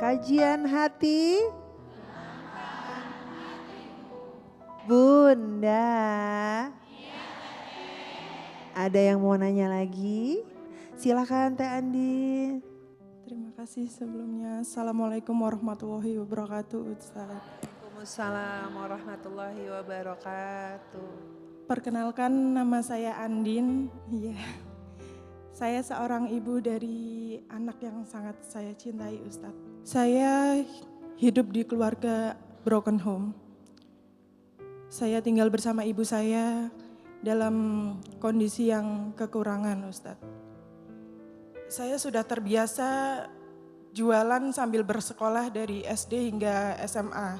Kajian hati Bunda. Ada yang mau nanya lagi? Silakan Teh Andi. Terima kasih sebelumnya. Assalamualaikum warahmatullahi wabarakatuh, Ustaz. Waalaikumsalam warahmatullahi wabarakatuh. Perkenalkan, nama saya Andin. Iya. Saya seorang ibu dari anak yang sangat saya cintai, Ustaz. Saya hidup di keluarga broken home. Saya tinggal bersama ibu saya dalam kondisi yang kekurangan, Ustaz. Saya sudah terbiasa jualan sambil bersekolah dari SD hingga SMA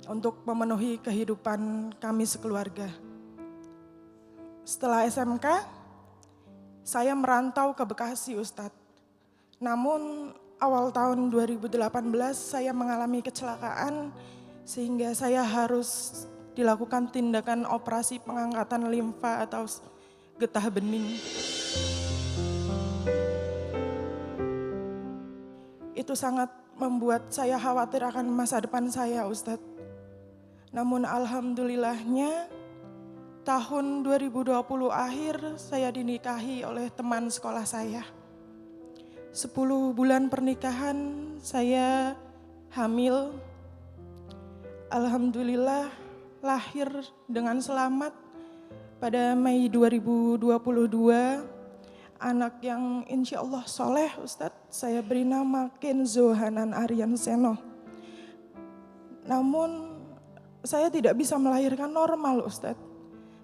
untuk memenuhi kehidupan kami sekeluarga. Setelah SMK, saya merantau ke Bekasi, Ustadz. Namun awal tahun 2018 saya mengalami kecelakaan sehingga saya harus dilakukan tindakan operasi pengangkatan limfa atau getah bening. Itu sangat membuat saya khawatir akan masa depan saya, Ustadz. Namun alhamdulillahnya tahun 2020 akhir saya dinikahi oleh teman sekolah saya. 10 bulan pernikahan saya hamil. Alhamdulillah lahir dengan selamat pada Mei 2022. Anak yang insya Allah soleh, Ustadz. Saya beri nama Kenzo Hanan Aryan Seno. Namun saya tidak bisa melahirkan normal, Ustadz.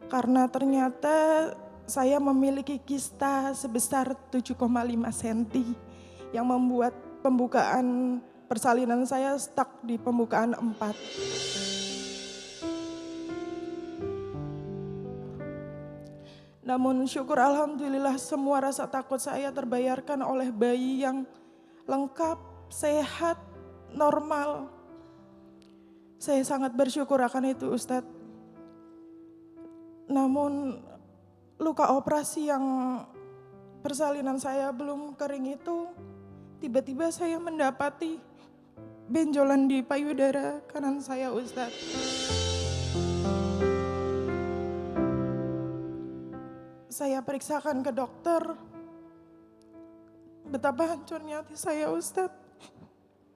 Karena ternyata saya memiliki kista sebesar 7,5 cm yang membuat pembukaan persalinan saya stuck di pembukaan 4. Namun syukur alhamdulillah semua rasa takut saya terbayarkan oleh bayi yang lengkap, sehat, normal. Saya sangat bersyukur akan itu, Ustadz. Namun luka operasi yang persalinan saya belum kering itu, tiba-tiba saya mendapati benjolan di payudara kanan saya, Ustadz. Saya periksakan ke dokter, betapa hancurnya hati saya, Ustadz.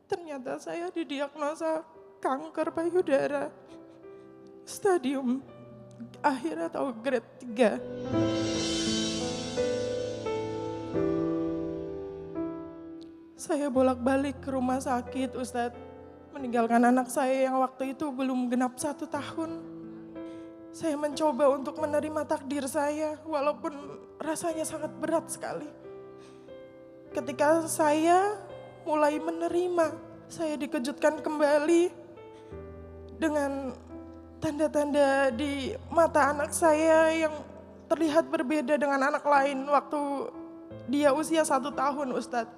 Ternyata saya didiagnosa kanker payudara stadium akhir atau grade 3. Saya bolak-balik ke rumah sakit, Ustadz, meninggalkan anak saya yang waktu itu belum genap 1 tahun. Saya mencoba untuk menerima takdir saya walaupun rasanya sangat berat sekali. Ketika saya mulai menerima, saya dikejutkan kembali dengan tanda-tanda di mata anak saya yang terlihat berbeda dengan anak lain waktu dia usia 1 tahun, Ustadz.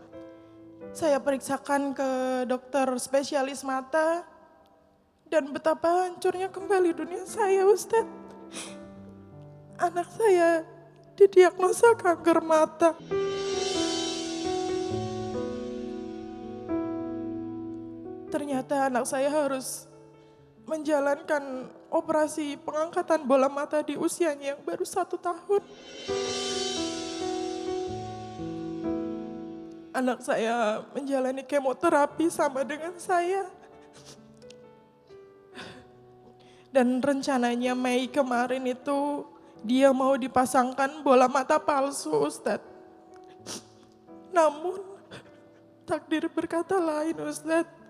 Saya periksakan ke dokter spesialis mata dan betapa hancurnya kembali dunia saya, Ustadz. Anak saya didiagnosa kanker mata. Ternyata anak saya harus menjalankan operasi pengangkatan bola mata di usianya yang baru 1 tahun. Anak saya menjalani kemoterapi sama dengan saya. Dan rencananya Mei kemarin itu dia mau dipasangkan bola mata palsu, Ustadz. Namun takdir berkata lain, Ustadz.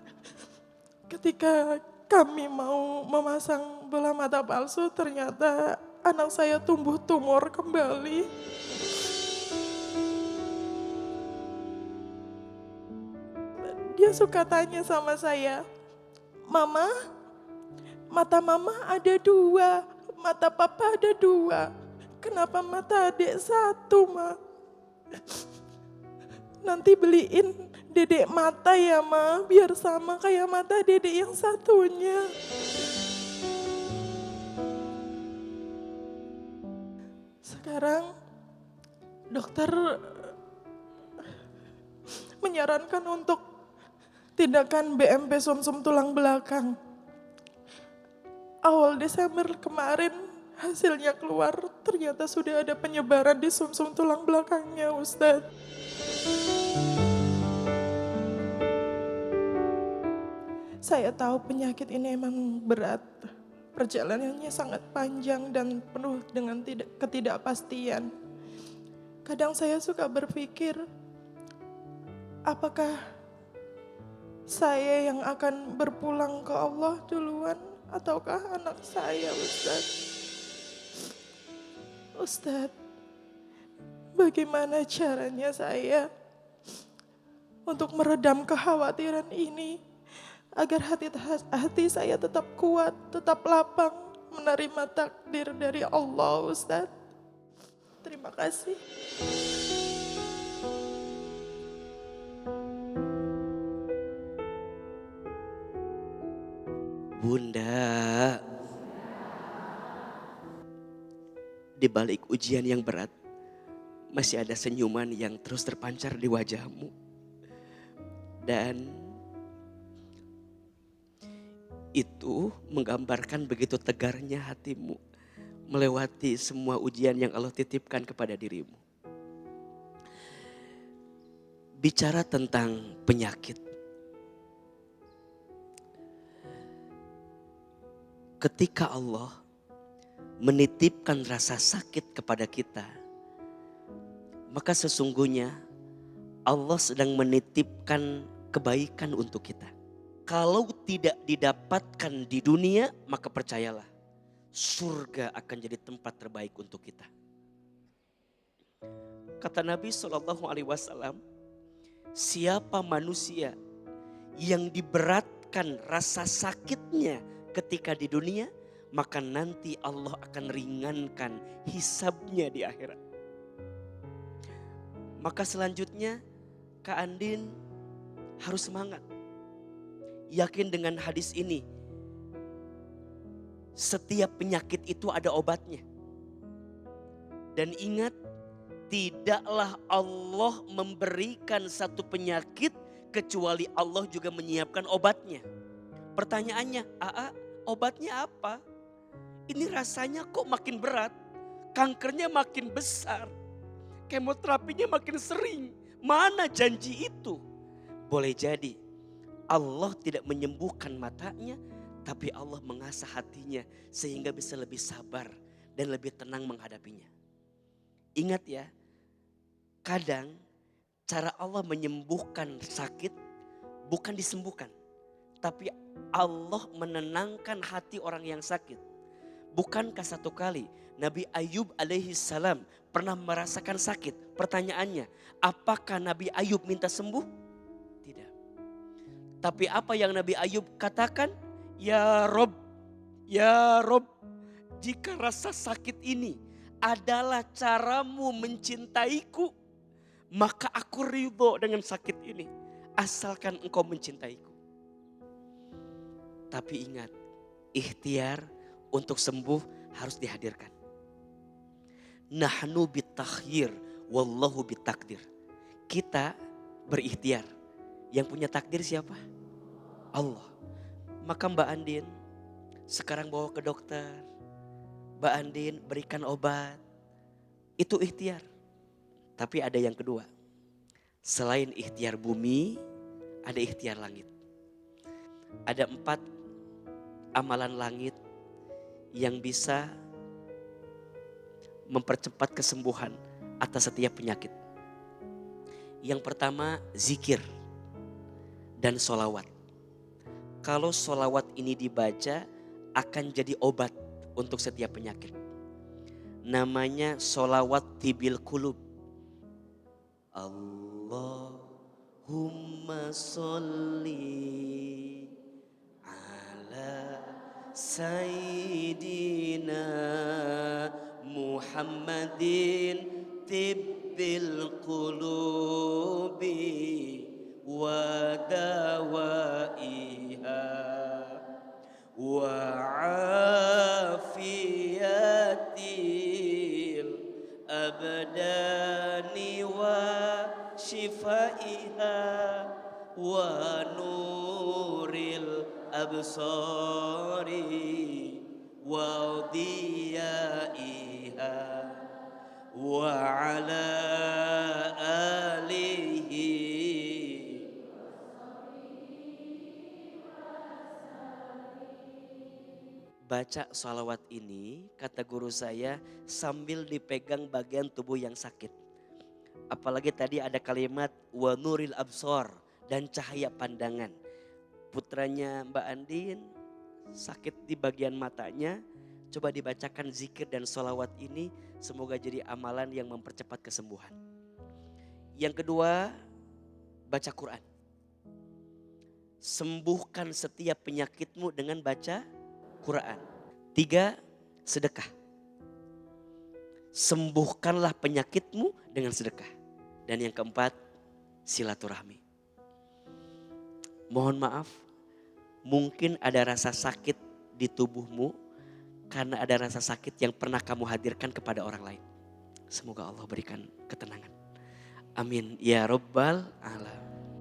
Ketika kami mau memasang bola mata palsu, ternyata anak saya tumbuh tumor kembali. Dia suka tanya sama saya, "Mama, mata mama ada 2, mata papa ada 2. Kenapa mata adik 1, Ma? Nanti beliin dedek mata ya, Ma, biar sama kayak mata dedek yang satunya." Sekarang dokter menyarankan untuk tindakan BMP sumsum tulang belakang. Awal Desember kemarin hasilnya keluar, ternyata sudah ada penyebaran di sumsum tulang belakangnya, Ustadz. Saya tahu penyakit ini emang berat. Perjalanannya sangat panjang dan penuh dengan ketidakpastian. Kadang saya suka berpikir, apakah saya yang akan berpulang ke Allah duluan ataukah anak saya, Ustadz? Ustadz, bagaimana caranya saya untuk meredam kekhawatiran ini agar hati saya tetap kuat, tetap lapang menerima takdir dari Allah, Ustadz. Terima kasih. Bunda, di balik ujian yang berat, masih ada senyuman yang terus terpancar di wajahmu. Dan itu menggambarkan begitu tegarnya hatimu melewati semua ujian yang Allah titipkan kepada dirimu. Bicara tentang penyakit. Ketika Allah menitipkan rasa sakit kepada kita, maka sesungguhnya Allah sedang menitipkan kebaikan untuk kita. Kalau tidak didapatkan di dunia, maka percayalah, surga akan jadi tempat terbaik untuk kita. Kata Nabi SAW, siapa manusia yang diberatkan rasa sakitnya ketika di dunia, maka nanti Allah akan ringankan hisabnya di akhirat. Maka selanjutnya Kak Andin harus semangat. Yakin dengan hadis ini. Setiap penyakit itu ada obatnya. Dan ingat, tidaklah Allah memberikan satu penyakit kecuali Allah juga menyiapkan obatnya. Pertanyaannya, obatnya apa? Ini rasanya kok makin berat, kankernya makin besar, kemoterapinya makin sering. Mana janji itu? Boleh jadi Allah tidak menyembuhkan matanya, tapi Allah mengasah hatinya sehingga bisa lebih sabar dan lebih tenang menghadapinya. Ingat ya, kadang cara Allah menyembuhkan sakit bukan disembuhkan, tapi Allah menenangkan hati orang yang sakit. Bukankah satu kali Nabi Ayub alaihi salam pernah merasakan sakit? Pertanyaannya, apakah Nabi Ayub minta sembuh? Tidak. Tapi apa yang Nabi Ayub katakan? Ya Rob, jika rasa sakit ini adalah caramu mencintaiku, maka aku ridho dengan sakit ini, asalkan engkau mencintaiku. Tapi ingat, ikhtiar untuk sembuh harus dihadirkan. Nahnu bitakhyir, wallahu bitakdir. Kita berikhtiar. Yang punya takdir siapa? Allah. Maka Mbak Andin sekarang bawa ke dokter. Mbak Andin berikan obat. Itu ikhtiar. Tapi ada yang kedua. Selain ikhtiar bumi, ada ikhtiar langit. Ada 4 amalan langit yang bisa mempercepat kesembuhan atas setiap penyakit. Yang pertama, zikir dan sholawat. Kalau sholawat ini dibaca akan jadi obat untuk setiap penyakit. Namanya sholawat tibil kulub. Allahumma sholli ala sayyidina Muhammadin tibbil qulubi wa dawaiha wa afiyatil abdani wa shifaiha wa nuril absari wa diyaiha wa ala alihi. Baca salawat ini, kata guru saya, sambil dipegang bagian tubuh yang sakit. Apalagi tadi ada kalimat wa nuril absor, dan cahaya pandangan. Putranya Mbak Andin sakit di bagian matanya. Coba dibacakan zikir dan salawat ini, semoga jadi amalan yang mempercepat kesembuhan. Yang kedua, baca Quran. Sembuhkan setiap penyakitmu dengan baca Quran. 3, sedekah. Sembuhkanlah penyakitmu dengan sedekah. Dan yang keempat, silaturahmi. Mohon maaf, mungkin ada rasa sakit di tubuhmu karena ada rasa sakit yang pernah kamu hadirkan kepada orang lain. Semoga Allah berikan ketenangan. Amin ya rabbal alamin.